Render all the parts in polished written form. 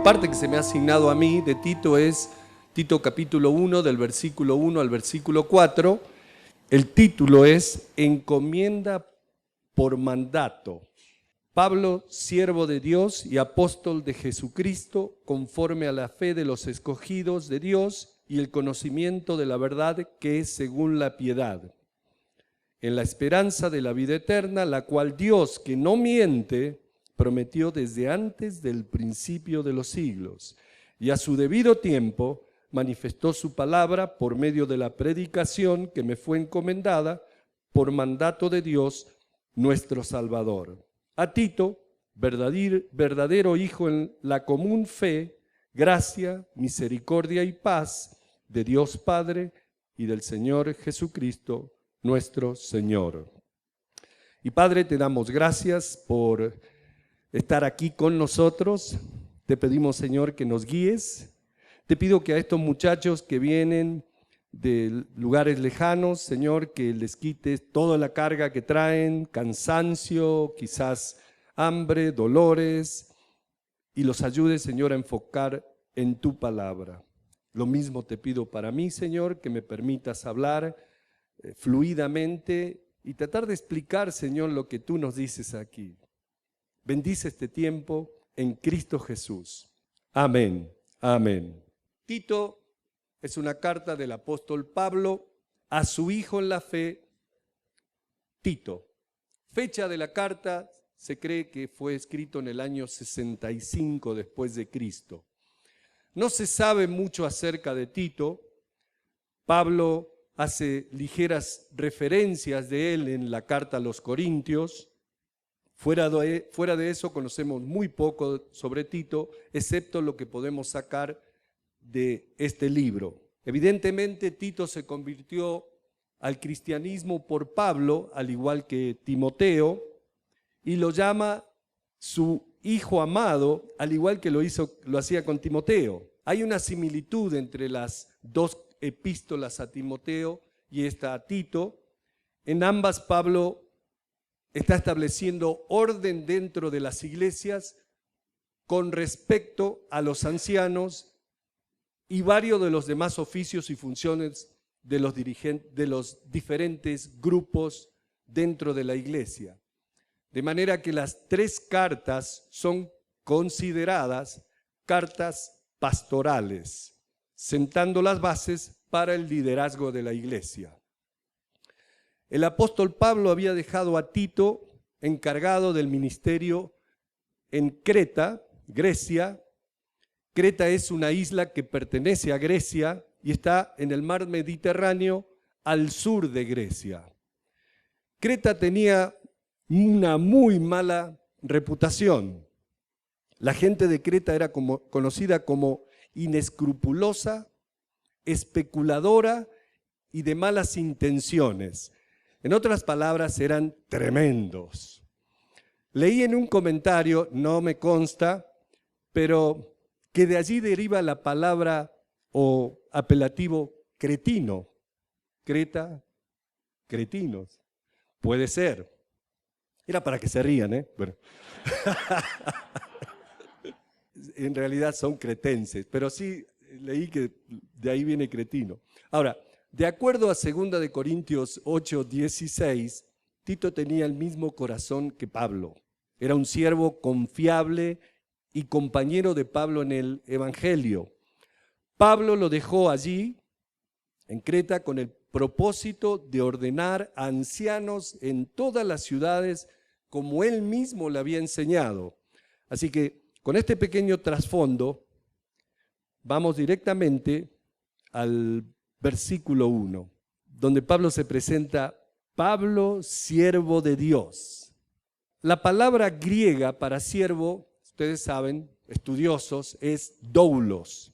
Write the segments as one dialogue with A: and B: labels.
A: parte que se me ha asignado a mí de Tito es Tito capítulo 1, del versículo 1 al versículo 4. El título es Encomienda por mandato. Pablo, siervo de Dios y apóstol de Jesucristo, conforme a la fe de los escogidos de Dios y el conocimiento de la verdad que es según la piedad, en la esperanza de la vida eterna, la cual Dios, que no miente, prometió desde antes del principio de los siglos, y a su debido tiempo manifestó su palabra por medio de la predicación que me fue encomendada por mandato de Dios, nuestro Salvador. A Tito, verdadero hijo en la común fe, gracia, misericordia y paz de Dios Padre y del Señor Jesucristo, nuestro Señor. Y Padre, te damos gracias por estar aquí con nosotros. Te pedimos, Señor, que nos guíes. Te pido que a estos muchachos que vienen de lugares lejanos, Señor, que les quites toda la carga que traen, cansancio, quizás hambre, dolores, y los ayudes, Señor, a enfocar en tu palabra. Lo mismo te pido para mí, Señor, que me permitas hablar fluidamente y tratar de explicar, Señor, lo que tú nos dices aquí. Bendice este tiempo en Cristo Jesús. Amén. Amén. Tito es una carta del apóstol Pablo a su hijo en la fe, Tito. Fecha de la carta, se cree que fue escrito en el año 65 después de Cristo. No se sabe mucho acerca de Tito. Pablo hace ligeras referencias de él en la carta a los Corintios. Fuera de eso conocemos muy poco sobre Tito, excepto lo que podemos sacar de este libro. Evidentemente, Tito se convirtió al cristianismo por Pablo, al igual que Timoteo, y lo llama su hijo amado, al igual que lo hacía con Timoteo. Hay una similitud entre las dos epístolas a Timoteo y esta a Tito. En ambas, Pablo está estableciendo orden dentro de las iglesias con respecto a los ancianos y varios de los demás oficios y funciones de los diferentes grupos dentro de la iglesia. De manera que las tres cartas son consideradas cartas pastorales, sentando las bases para el liderazgo de la iglesia. El apóstol Pablo había dejado a Tito encargado del ministerio en Creta, Grecia. Creta es una isla que pertenece a Grecia y está en el mar Mediterráneo al sur de Grecia. Creta tenía una muy mala reputación. La gente de Creta era conocida como inescrupulosa, especuladora y de malas intenciones. En otras palabras, eran tremendos. Leí en un comentario, no me consta, pero que de allí deriva la palabra o apelativo cretino. Creta, cretinos. Puede ser. Era para que se rían, ¿eh? Bueno. En realidad son cretenses, pero sí leí que de ahí viene cretino. Ahora, de acuerdo a 2 de Corintios 8:16, Tito tenía el mismo corazón que Pablo. Era un siervo confiable y compañero de Pablo en el Evangelio. Pablo lo dejó allí, en Creta, con el propósito de ordenar a ancianos en todas las ciudades como él mismo le había enseñado. Así que con este pequeño trasfondo, vamos directamente al versículo 1, donde Pablo se presenta, Pablo, siervo de Dios. La palabra griega para siervo, ustedes saben, estudiosos, es doulos,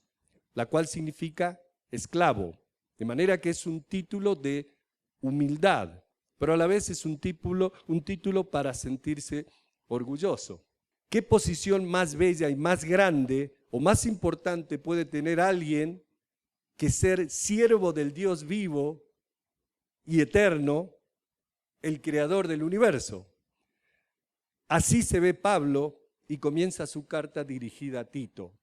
A: la cual significa esclavo. De manera que es un título de humildad, pero a la vez es un título para sentirse orgulloso. ¿Qué posición más bella y más grande o más importante puede tener alguien que ser siervo del Dios vivo y eterno, el creador del universo? Así se ve Pablo y comienza su carta dirigida a Tito.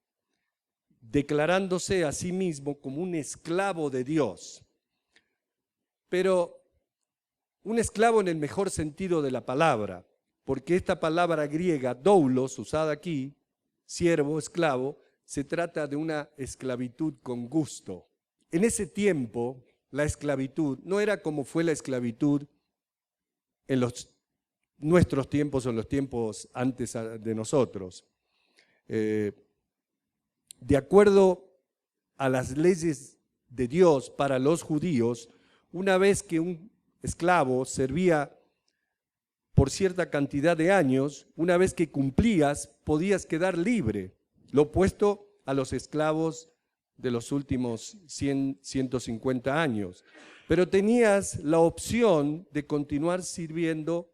A: declarándose a sí mismo como un esclavo de Dios. Pero un esclavo en el mejor sentido de la palabra, porque esta palabra griega, doulos, usada aquí, siervo, esclavo, se trata de una esclavitud con gusto. En ese tiempo, la esclavitud no era como fue la esclavitud en nuestros tiempos o en los tiempos antes de nosotros. De acuerdo a las leyes de Dios para los judíos, una vez que un esclavo servía por cierta cantidad de años, una vez que cumplías, podías quedar libre, lo opuesto a los esclavos de los últimos 100, 150 años. Pero tenías la opción de continuar sirviendo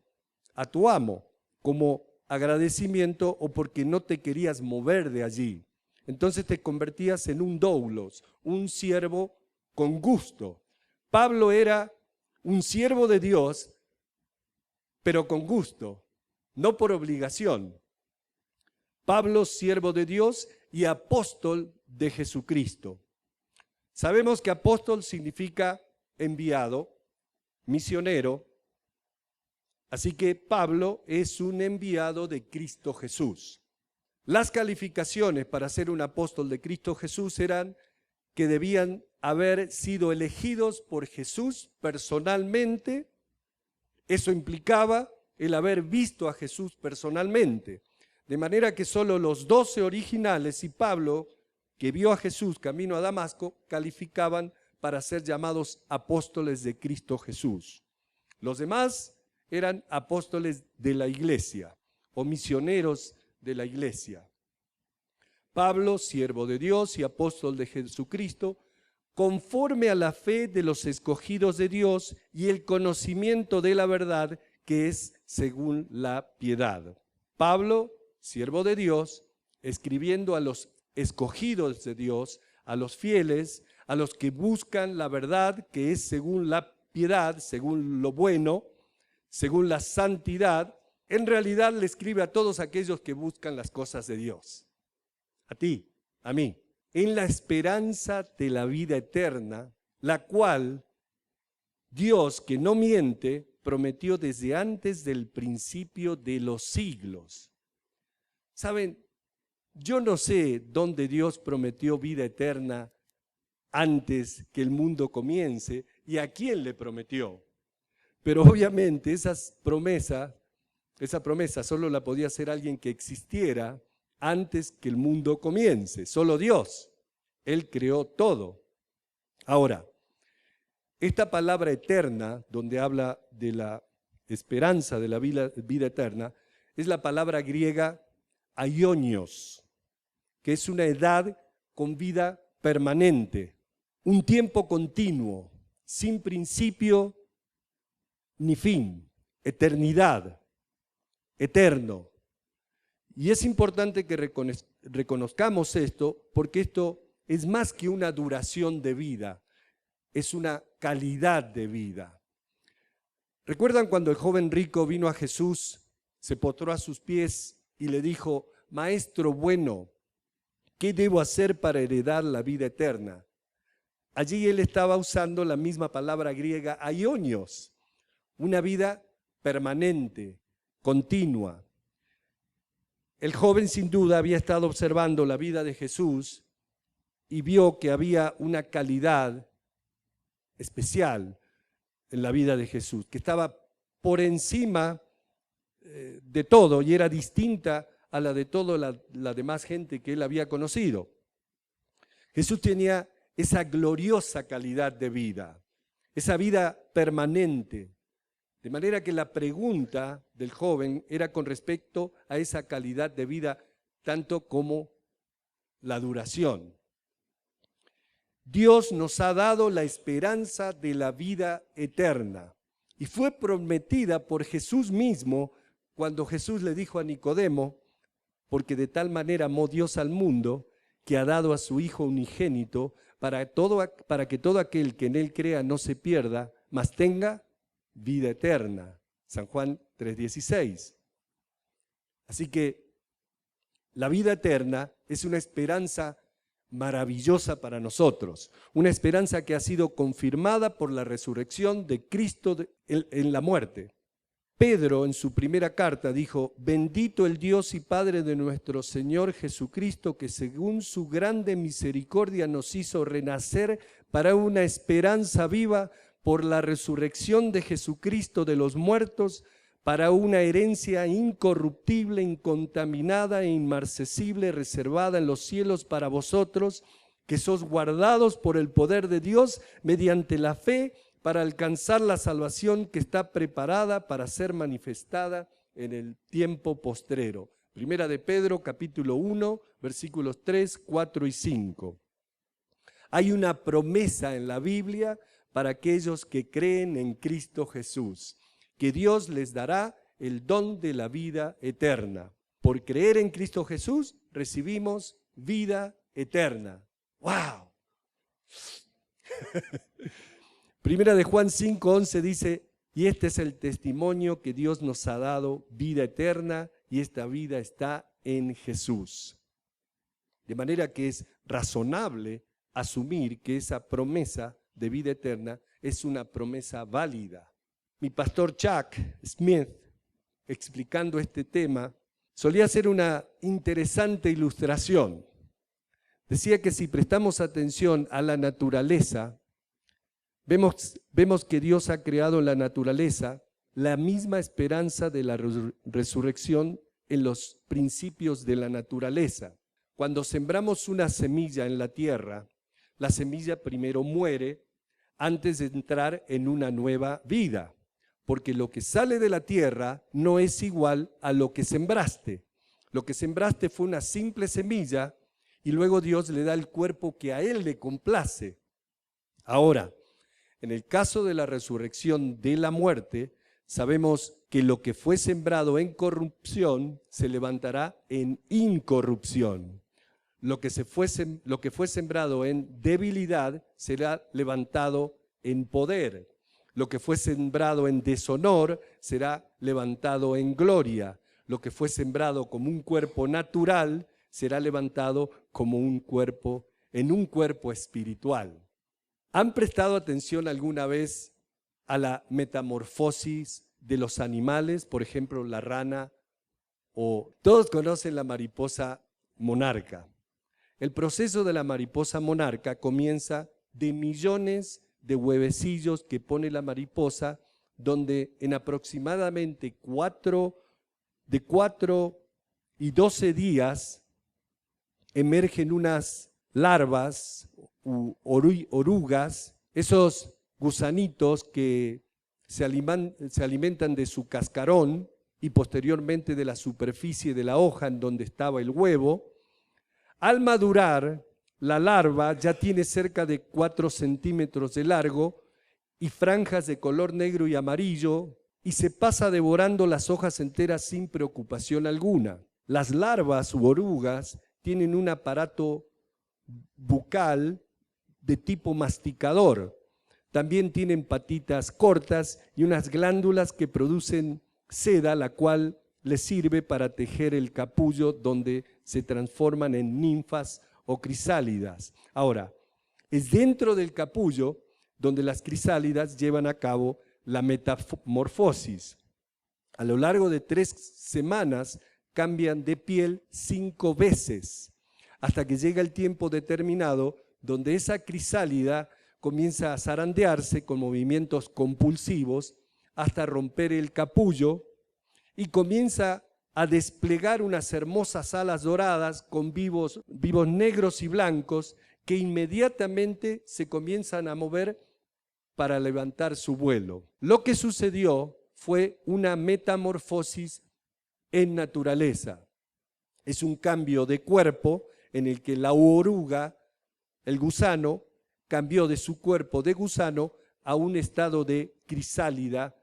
A: a tu amo como agradecimiento o porque no te querías mover de allí. Entonces te convertías en un doulos, un siervo con gusto. Pablo era un siervo de Dios, pero con gusto, no por obligación. Pablo, siervo de Dios y apóstol de Jesucristo. Sabemos que apóstol significa enviado, misionero, así que Pablo es un enviado de Cristo Jesús. Las calificaciones para ser un apóstol de Cristo Jesús eran que debían haber sido elegidos por Jesús personalmente. Eso implicaba el haber visto a Jesús personalmente. De manera que solo los 12 originales y Pablo, que vio a Jesús camino a Damasco, calificaban para ser llamados apóstoles de Cristo Jesús. Los demás eran apóstoles de la iglesia o misioneros de la iglesia. Pablo, siervo de Dios y apóstol de Jesucristo, conforme a la fe de los escogidos de Dios y el conocimiento de la verdad que es según la piedad. Pablo, siervo de Dios, escribiendo a los escogidos de Dios, a los fieles, a los que buscan la verdad que es según la piedad, según lo bueno, según la santidad, en realidad le escribe a todos aquellos que buscan las cosas de Dios. A ti, a mí, en la esperanza de la vida eterna, la cual Dios, que no miente, prometió desde antes del principio de los siglos. ¿Saben? Yo no sé dónde Dios prometió vida eterna antes que el mundo comience y a quién le prometió. Pero obviamente esa promesa solo la podía hacer alguien que existiera antes que el mundo comience, solo Dios. Él creó todo. Ahora, esta palabra eterna, donde habla de la esperanza de la vida eterna, es la palabra griega aionios, que es una edad con vida permanente, un tiempo continuo, sin principio ni fin, eternidad, eterno. Y es importante que reconozcamos esto, porque esto es más que una duración de vida, es una calidad de vida. ¿Recuerdan cuando el joven rico vino a Jesús, se postró a sus pies y le dijo: Maestro bueno, ¿qué debo hacer para heredar la vida eterna? Allí él estaba usando la misma palabra griega aionios, una vida permanente, continua. El joven sin duda había estado observando la vida de Jesús y vio que había una calidad especial en la vida de Jesús, que estaba por encima de todo y era distinta a la de toda la demás gente que él había conocido. Jesús tenía esa gloriosa calidad de vida, esa vida permanente. De manera que la pregunta del joven era con respecto a esa calidad de vida, tanto como la duración. Dios nos ha dado la esperanza de la vida eterna y fue prometida por Jesús mismo cuando Jesús le dijo a Nicodemo: porque de tal manera amó Dios al mundo que ha dado a su Hijo unigénito para que todo aquel que en él crea no se pierda, mas tenga vida eterna. San Juan 3:16. Así que la vida eterna es una esperanza maravillosa para nosotros, una esperanza que ha sido confirmada por la resurrección de Cristo en la muerte. Pedro en su primera carta dijo: bendito el Dios y Padre de nuestro Señor Jesucristo, que según su grande misericordia nos hizo renacer para una esperanza viva por la resurrección de Jesucristo de los muertos, para una herencia incorruptible, incontaminada e inmarcesible, reservada en los cielos para vosotros, que sois guardados por el poder de Dios mediante la fe, para alcanzar la salvación que está preparada para ser manifestada en el tiempo postrero. Primera de Pedro, capítulo 1, versículos 3, 4 y 5. Hay una promesa en la Biblia para aquellos que creen en Cristo Jesús, que Dios les dará el don de la vida eterna. Por creer en Cristo Jesús recibimos vida eterna. ¡Wow! Primera de Juan 5:11 dice: y este es el testimonio que Dios nos ha dado, vida eterna, y esta vida está en Jesús. De manera que es razonable asumir que esa promesa de vida eterna es una promesa válida. Mi pastor Chuck Smith, explicando este tema, solía hacer una interesante ilustración. Decía que si prestamos atención a la naturaleza, vemos que Dios ha creado en la naturaleza la misma esperanza de la resurrección en los principios de la naturaleza. Cuando sembramos una semilla en la tierra, la semilla primero muere antes de entrar en una nueva vida, porque lo que sale de la tierra no es igual a lo que sembraste. Lo que sembraste fue una simple semilla y luego Dios le da el cuerpo que a Él le complace. Ahora, en el caso de la resurrección de la muerte, sabemos que lo que fue sembrado en corrupción se levantará en incorrupción. Lo que fue sembrado en debilidad será levantado en poder. Lo que fue sembrado en deshonor será levantado en gloria. Lo que fue sembrado como un cuerpo natural será levantado como un cuerpo espiritual. ¿Han prestado atención alguna vez a la metamorfosis de los animales? Por ejemplo, la rana, o todos conocen la mariposa monarca. El proceso de la mariposa monarca comienza de millones de huevecillos que pone la mariposa, donde en aproximadamente 4 y 12 días emergen unas larvas u orugas, esos gusanitos que se alimentan de su cascarón y posteriormente de la superficie de la hoja en donde estaba el huevo. Al madurar, la larva ya tiene cerca de 4 centímetros de largo y franjas de color negro y amarillo, y se pasa devorando las hojas enteras sin preocupación alguna. Las larvas u orugas tienen un aparato bucal de tipo masticador. También tienen patitas cortas y unas glándulas que producen seda, la cual les sirve para tejer el capullo, donde se transforman en ninfas o crisálidas. Ahora, es dentro del capullo donde las crisálidas llevan a cabo la metamorfosis. A lo largo de 3 semanas cambian de piel 5 veces, hasta que llega el tiempo determinado donde esa crisálida comienza a zarandearse con movimientos compulsivos hasta romper el capullo y comienza a desplegar unas hermosas alas doradas con vivos negros y blancos que inmediatamente se comienzan a mover para levantar su vuelo. Lo que sucedió fue una metamorfosis en naturaleza. Es un cambio de cuerpo en el que la oruga, el gusano, cambió de su cuerpo de gusano a un estado de crisálida,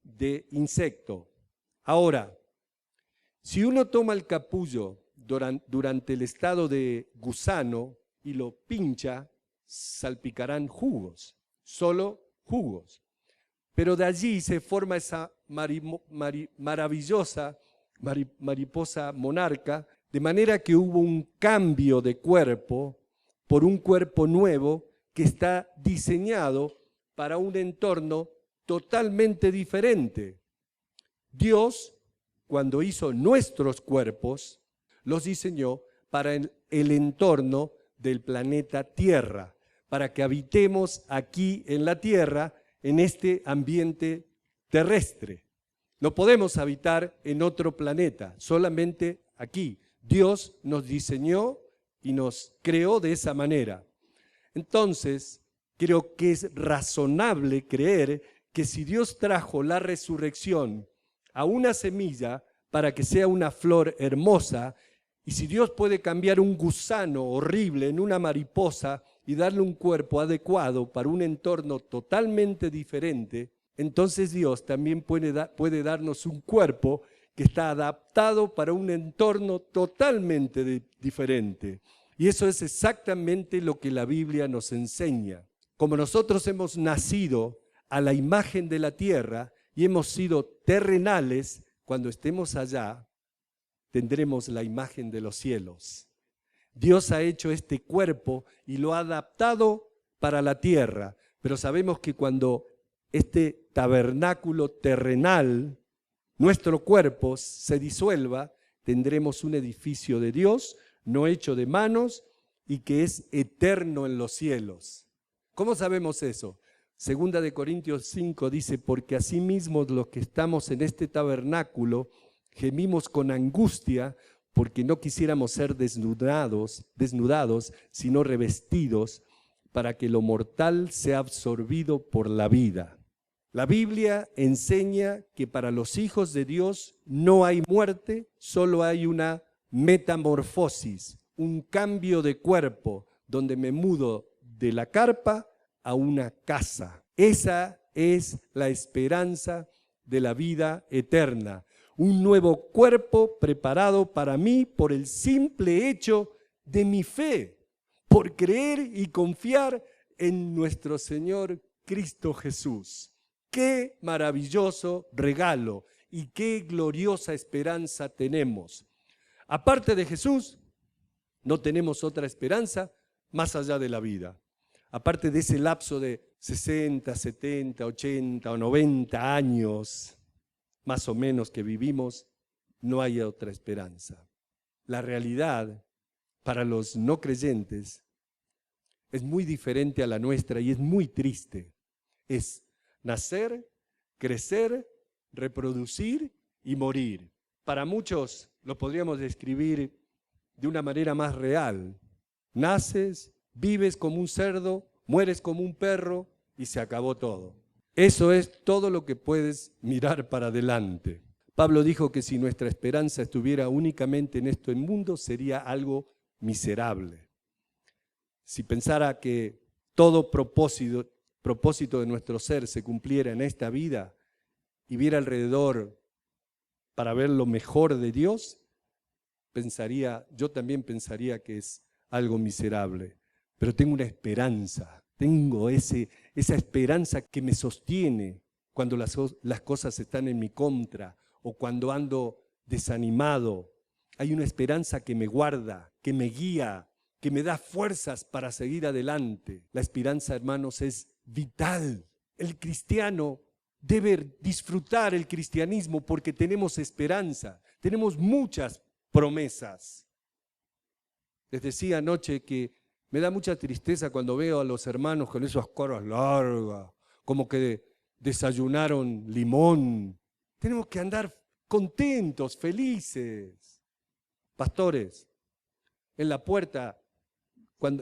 A: de insecto. Ahora, si uno toma el capullo durante el estado de gusano y lo pincha, salpicarán jugos, solo jugos. Pero de allí se forma esa maravillosa mariposa monarca, de manera que hubo un cambio de cuerpo por un cuerpo nuevo que está diseñado para un entorno totalmente diferente. Dios, cuando hizo nuestros cuerpos, los diseñó para el entorno del planeta Tierra, para que habitemos aquí en la Tierra, en este ambiente terrestre. No podemos habitar en otro planeta, solamente aquí. Dios nos diseñó y nos creó de esa manera. Entonces, creo que es razonable creer que si Dios trajo la resurrección a una semilla para que sea una flor hermosa, y si Dios puede cambiar un gusano horrible en una mariposa y darle un cuerpo adecuado para un entorno totalmente diferente, entonces Dios también puede darnos un cuerpo que está adaptado para un entorno totalmente diferente. Y eso es exactamente lo que la Biblia nos enseña. Como nosotros hemos nacido a la imagen de la tierra y hemos sido terrenales, cuando estemos allá, tendremos la imagen de los cielos. Dios ha hecho este cuerpo y lo ha adaptado para la tierra, pero sabemos que cuando este tabernáculo terrenal, nuestro cuerpo, se disuelva, tendremos un edificio de Dios, no hecho de manos y que es eterno en los cielos. ¿Cómo sabemos eso? Segunda de Corintios 5 dice, porque asimismo los que estamos en este tabernáculo gemimos con angustia porque no quisiéramos ser desnudados, sino revestidos para que lo mortal sea absorbido por la vida. La Biblia enseña que para los hijos de Dios no hay muerte, solo hay una metamorfosis, un cambio de cuerpo, donde me mudo de la carpa a una casa. Esa es la esperanza de la vida eterna. Un nuevo cuerpo preparado para mí por el simple hecho de mi fe, por creer y confiar en nuestro Señor Cristo Jesús. Qué maravilloso regalo y qué gloriosa esperanza tenemos. Aparte de Jesús, no tenemos otra esperanza más allá de la vida. Aparte de ese lapso de 60, 70, 80 o 90 años, más o menos, que vivimos, no hay otra esperanza. La realidad para los no creyentes es muy diferente a la nuestra y es muy triste. Es nacer, crecer, reproducir y morir. Para muchos lo podríamos describir de una manera más real. Naces, vives como un cerdo, mueres como un perro y se acabó todo. Eso es todo lo que puedes mirar para adelante. Pablo dijo que si nuestra esperanza estuviera únicamente en este mundo, sería algo miserable. Si pensara que todo propósito de nuestro ser se cumpliera en esta vida y viera alrededor para ver lo mejor de Dios, yo también pensaría que es algo miserable. Pero tengo una esperanza, tengo esa esperanza que me sostiene cuando las cosas están en mi contra o cuando ando desanimado. Hay una esperanza que me guarda, que me guía, que me da fuerzas para seguir adelante. La esperanza, hermanos, es vital. El cristiano debe disfrutar el cristianismo porque tenemos esperanza, tenemos muchas promesas. Les decía anoche que me da mucha tristeza cuando veo a los hermanos con esas caras largas, como que desayunaron limón. Tenemos que andar contentos, felices. Pastores, en la puerta,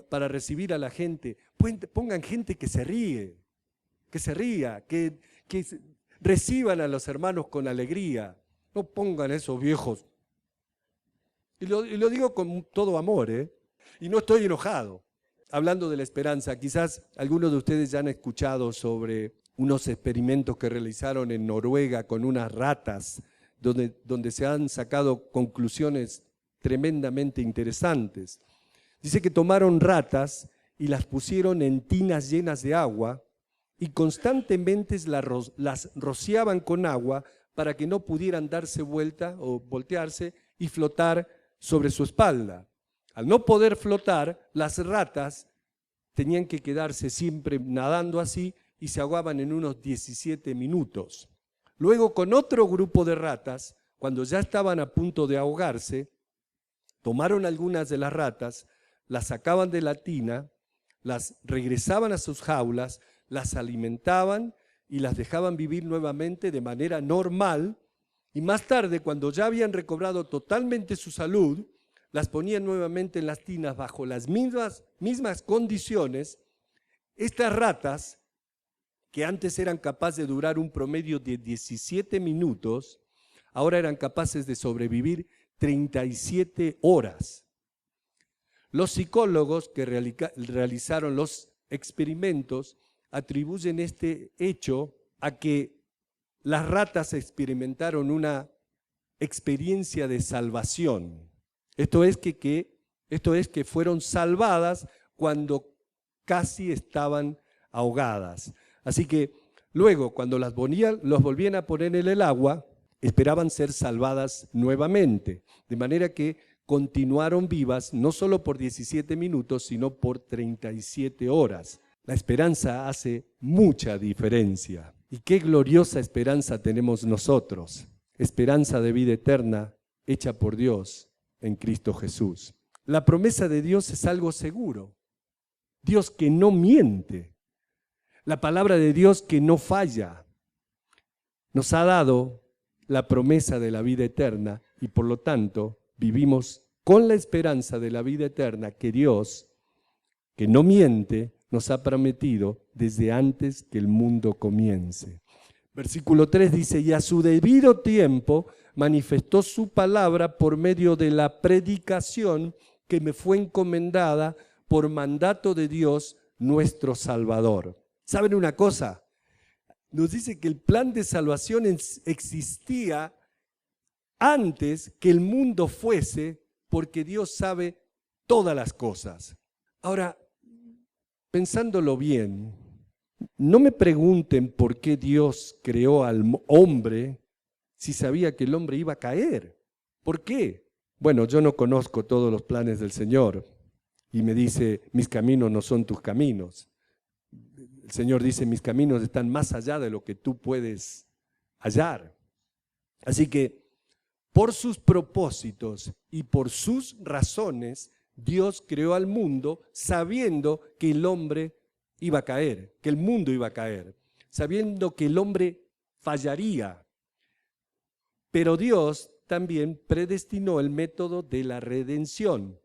A: para recibir a la gente, pongan gente que se ríe, que se ría, que reciban a los hermanos con alegría. No pongan a esos viejos. Y lo digo con todo amor, y no estoy enojado. Hablando de la esperanza, quizás algunos de ustedes ya han escuchado sobre unos experimentos que realizaron en Noruega con unas ratas, donde se han sacado conclusiones tremendamente interesantes. Dice que tomaron ratas y las pusieron en tinas llenas de agua y constantemente las rociaban con agua para que no pudieran darse vuelta o voltearse y flotar sobre su espalda. Al no poder flotar, las ratas tenían que quedarse siempre nadando así y se ahogaban en unos 17 minutos. Luego, con otro grupo de ratas, cuando ya estaban a punto de ahogarse, tomaron algunas de las ratas, las sacaban de la tina, las regresaban a sus jaulas, las alimentaban y las dejaban vivir nuevamente de manera normal, y más tarde, cuando ya habían recobrado totalmente su salud, las ponían nuevamente en las tinas bajo las mismas condiciones. Estas ratas, que antes eran capaces de durar un promedio de 17 minutos, ahora eran capaces de sobrevivir 37 horas. Los psicólogos que realizaron los experimentos atribuyen este hecho a que las ratas experimentaron una experiencia de salvación. Esto es que fueron salvadas cuando casi estaban ahogadas. Así que luego, cuando los volvían a poner en el agua, esperaban ser salvadas nuevamente. De manera que continuaron vivas no solo por 17 minutos, sino por 37 horas. La esperanza hace mucha diferencia. Y qué gloriosa esperanza tenemos nosotros. Esperanza de vida eterna hecha por Dios en Cristo Jesús. La promesa de Dios es algo seguro. Dios que no miente. La palabra de Dios que no falla. Nos ha dado la promesa de la vida eterna y por lo tanto vivimos con la esperanza de la vida eterna que Dios, que no miente, nos ha prometido desde antes que el mundo comience. Versículo 3 dice, y a su debido tiempo manifestó su palabra por medio de la predicación que me fue encomendada por mandato de Dios nuestro Salvador. ¿Saben una cosa? Nos dice que el plan de salvación existía antes que el mundo fuese, porque Dios sabe todas las cosas. Ahora, pensándolo bien, no me pregunten por qué Dios creó al hombre si sabía que el hombre iba a caer. ¿Por qué? Bueno, yo no conozco todos los planes del Señor y me dice, mis caminos no son tus caminos. El Señor dice, mis caminos están más allá de lo que tú puedes hallar. Así que, por sus propósitos y por sus razones, Dios creó al mundo sabiendo que el hombre iba a caer, que el mundo iba a caer, sabiendo que el hombre fallaría. Pero Dios también predestinó el método de la redención,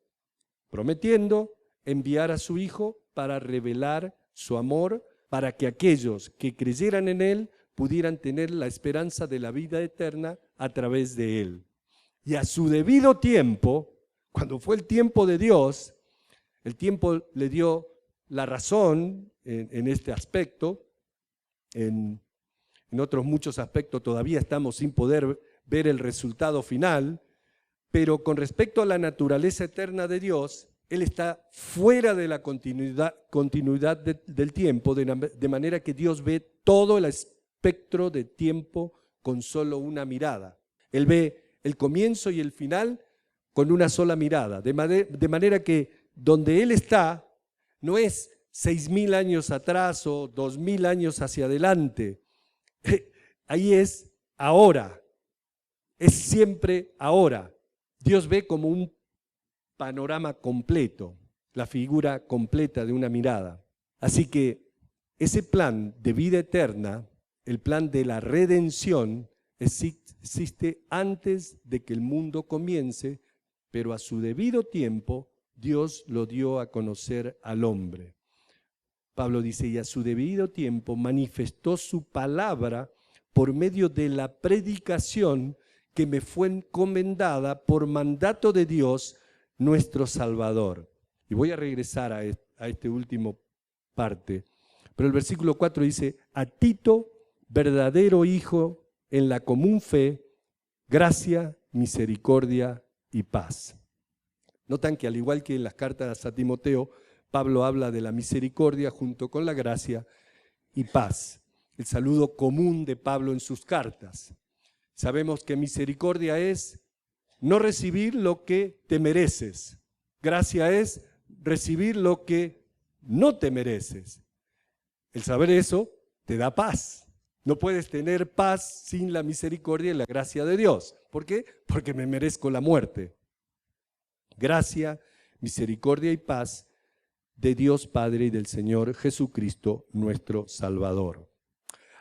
A: prometiendo enviar a su Hijo para revelar su amor, para que aquellos que creyeran en Él pudieran tener la esperanza de la vida eterna a través de Él. Y a su debido tiempo, cuando fue el tiempo de Dios, el tiempo le dio la razón en este aspecto, en otros muchos aspectos todavía estamos sin poder ver el resultado final, pero con respecto a la naturaleza eterna de Dios, Él está fuera de la continuidad del tiempo, de manera que Dios ve todo el espectro de tiempo con solo una mirada. Él ve el comienzo y el final con una sola mirada, de manera que donde Él está no es 6.000 años atrás o 2.000 años hacia adelante. Ahí es ahora, es siempre ahora. Dios ve como un panorama completo, la figura completa de una mirada. Así que ese plan de vida eterna, el plan de la redención, existe antes de que el mundo comience, pero a su debido tiempo Dios lo dio a conocer al hombre. Pablo dice, y a su debido tiempo manifestó su palabra por medio de la predicación que me fue encomendada por mandato de Dios, nuestro Salvador. Y voy a regresar a este último parte. Pero el versículo 4 dice, a Tito, verdadero hijo en la común fe, gracia, misericordia y paz. Notan que al igual que en las cartas a Timoteo, Pablo habla de la misericordia junto con la gracia y paz. El saludo común de Pablo en sus cartas. Sabemos que misericordia es no recibir lo que te mereces. Gracia es recibir lo que no te mereces. El saber eso te da paz. No puedes tener paz sin la misericordia y la gracia de Dios. ¿Por qué? Porque me merezco la muerte. Gracia, misericordia y paz de Dios Padre y del Señor Jesucristo, nuestro Salvador.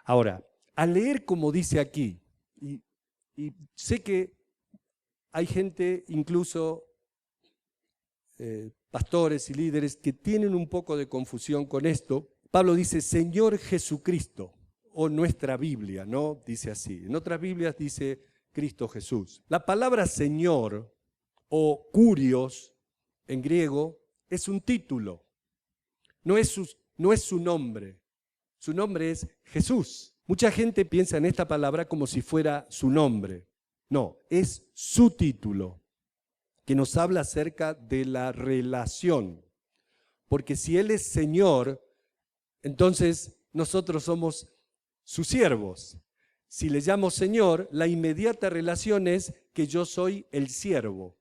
A: Ahora, al leer como dice aquí, y sé que hay gente, incluso pastores y líderes, que tienen un poco de confusión con esto. Pablo dice, Señor Jesucristo, o nuestra Biblia, ¿no? Dice así. En otras Biblias dice Cristo Jesús. La palabra Señor o Kurios en griego es un título, no es su nombre. Su nombre es Jesús. Mucha gente piensa en esta palabra como si fuera su nombre. No, es su título, que nos habla acerca de la relación. Porque si Él es Señor, entonces nosotros somos sus siervos. Si le llamo Señor, la inmediata relación es que yo soy el siervo.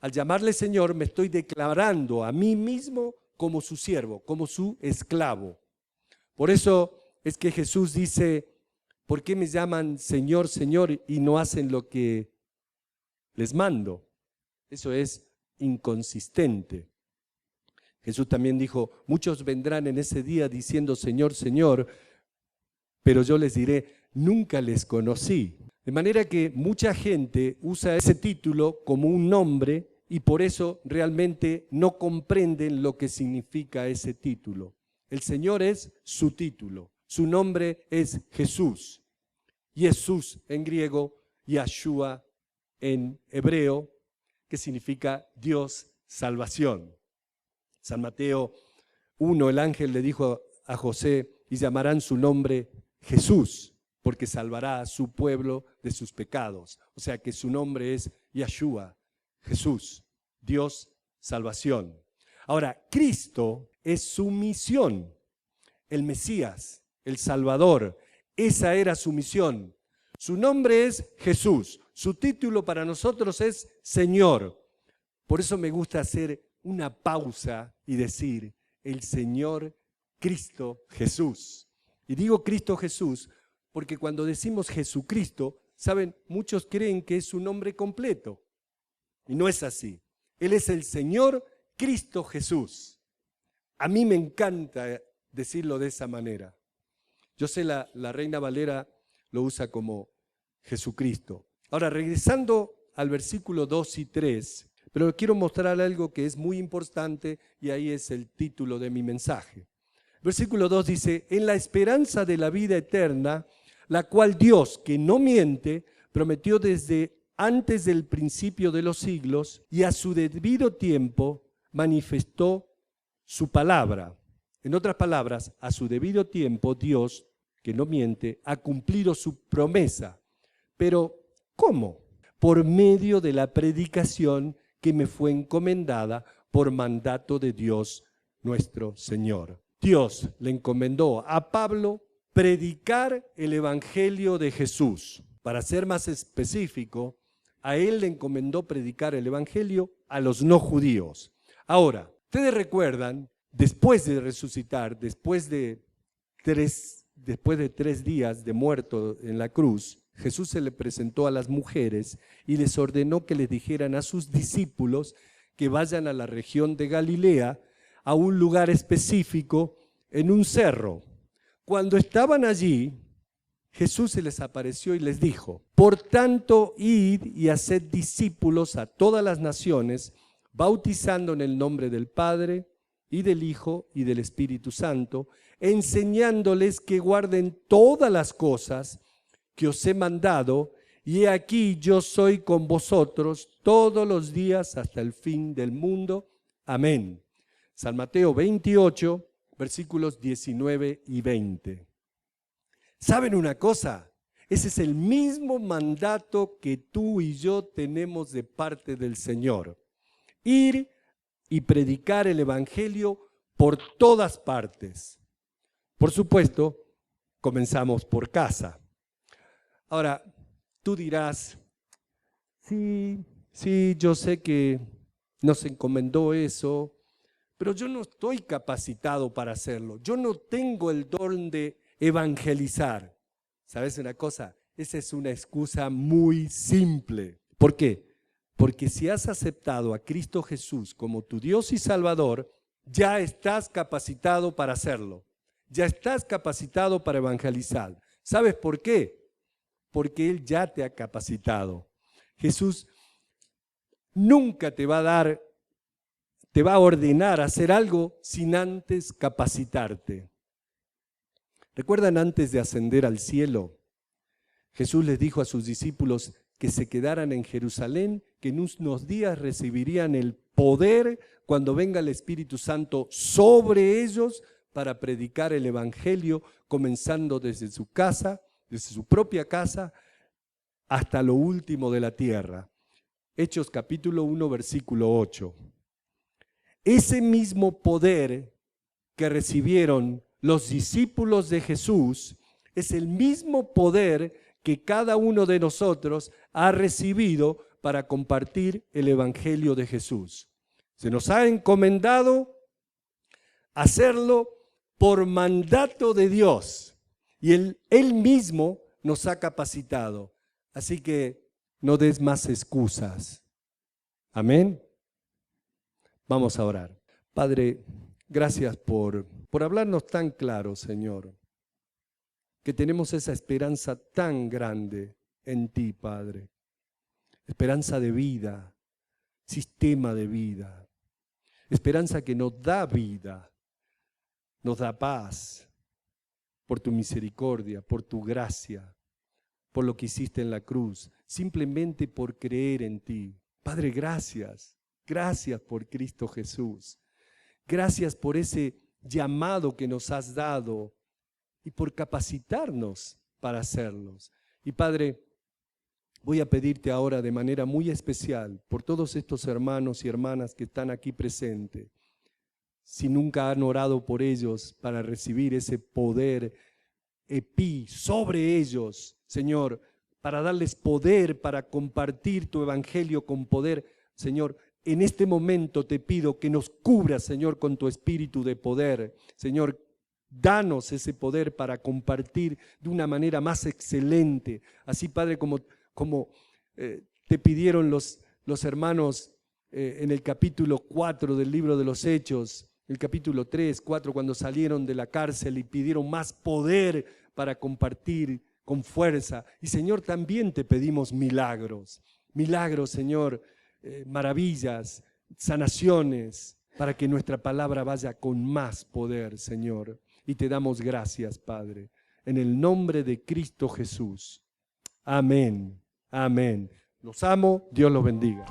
A: Al llamarle Señor, me estoy declarando a mí mismo como su siervo, como su esclavo. Por eso es que Jesús dice, ¿por qué me llaman Señor, Señor y no hacen lo que les mando? Eso es inconsistente. Jesús también dijo, muchos vendrán en ese día diciendo Señor, Señor, pero yo les diré, nunca les conocí. De manera que mucha gente usa ese título como un nombre y por eso realmente no comprenden lo que significa ese título. El Señor es su título, su nombre es Jesús. Jesús en griego, Yahshua en hebreo, que significa Dios salvación. San Mateo 1, el ángel le dijo a José, y llamarán su nombre Jesús, porque salvará a su pueblo de sus pecados. O sea que su nombre es Yahshua, Jesús, Dios salvación. Ahora, Cristo es su misión, el Mesías, el Salvador. Esa era su misión. Su nombre es Jesús. Su título para nosotros es Señor. Por eso me gusta hacer una pausa y decir, el Señor Cristo Jesús. Y digo Cristo Jesús porque cuando decimos Jesucristo, saben, muchos creen que es su nombre completo. Y no es así. Él es el Señor Cristo Jesús. A mí me encanta decirlo de esa manera. Yo sé la Reina Valera lo usa como Jesucristo. Ahora, regresando al versículo 2 y 3, pero quiero mostrar algo que es muy importante y ahí es el título de mi mensaje. Versículo 2 dice, en la esperanza de la vida eterna, la cual Dios, que no miente, prometió desde antes del principio de los siglos y a su debido tiempo manifestó su palabra. En otras palabras, a su debido tiempo Dios, que no miente, ha cumplido su promesa. Pero, ¿cómo? Por medio de la predicación que me fue encomendada por mandato de Dios nuestro Señor. Dios le encomendó a Pablo predicar el Evangelio de Jesús. Para ser más específico, a él le encomendó predicar el Evangelio a los no judíos. Ahora, ustedes recuerdan, después de resucitar, después de 3 días de muerto en la cruz, Jesús se le presentó a las mujeres y les ordenó que les dijeran a sus discípulos que vayan a la región de Galilea, a un lugar específico, en un cerro. Cuando estaban allí, Jesús se les apareció y les dijo, por tanto, id y haced discípulos a todas las naciones, bautizando en el nombre del Padre y del Hijo y del Espíritu Santo, enseñándoles que guarden todas las cosas que os he mandado, y he aquí yo soy con vosotros todos los días hasta el fin del mundo. Amén. San Mateo 28, versículos 19 y 20. ¿Saben una cosa? Ese es el mismo mandato que tú y yo tenemos de parte del Señor. Ir y predicar el Evangelio por todas partes. Por supuesto, comenzamos por casa. Ahora, tú dirás, sí, yo sé que nos encomendó eso, pero yo no estoy capacitado para hacerlo. Yo no tengo el don de evangelizar. ¿Sabes una cosa? Esa es una excusa muy simple. ¿Por qué? Porque si has aceptado a Cristo Jesús como tu Dios y Salvador, ya estás capacitado para hacerlo. Ya estás capacitado para evangelizar. ¿Sabes por qué? Porque Él ya te ha capacitado. Jesús nunca te va a ordenar hacer algo sin antes capacitarte. ¿Recuerdan antes de ascender al cielo? Jesús les dijo a sus discípulos que se quedaran en Jerusalén, que en unos días recibirían el poder cuando venga el Espíritu Santo sobre ellos para predicar el Evangelio, comenzando desde su casa, desde su propia casa, hasta lo último de la tierra. Hechos capítulo 1, versículo 8. Ese mismo poder que recibieron los discípulos de Jesús es el mismo poder que cada uno de nosotros ha recibido para compartir el Evangelio de Jesús. Se nos ha encomendado hacerlo por mandato de Dios y Él mismo nos ha capacitado. Así que no des más excusas. Amén. Vamos a orar. Padre, gracias por hablarnos tan claro, Señor, que tenemos esa esperanza tan grande en ti, Padre. Esperanza de vida, sistema de vida. Esperanza que nos da vida, nos da paz por tu misericordia, por tu gracia, por lo que hiciste en la cruz, simplemente por creer en ti. Padre, gracias. Gracias por Cristo Jesús. Gracias por ese llamado que nos has dado y por capacitarnos para hacerlos. Y Padre, voy a pedirte ahora de manera muy especial por todos estos hermanos y hermanas que están aquí presentes. Si nunca han orado por ellos para recibir ese poder sobre ellos, Señor, para darles poder, para compartir tu evangelio con poder, Señor, en este momento te pido que nos cubras, Señor, con tu espíritu de poder. Señor, danos ese poder para compartir de una manera más excelente. Así, Padre, como te pidieron los hermanos en el capítulo 4 del libro de los Hechos, el capítulo 3, 4, cuando salieron de la cárcel y pidieron más poder para compartir con fuerza. Y, Señor, también te pedimos milagros. Milagros, Señor, maravillas, sanaciones, para que nuestra palabra vaya con más poder, Señor. Y te damos gracias, Padre, en el nombre de Cristo Jesús. Amén, amén. Los amo, Dios los bendiga.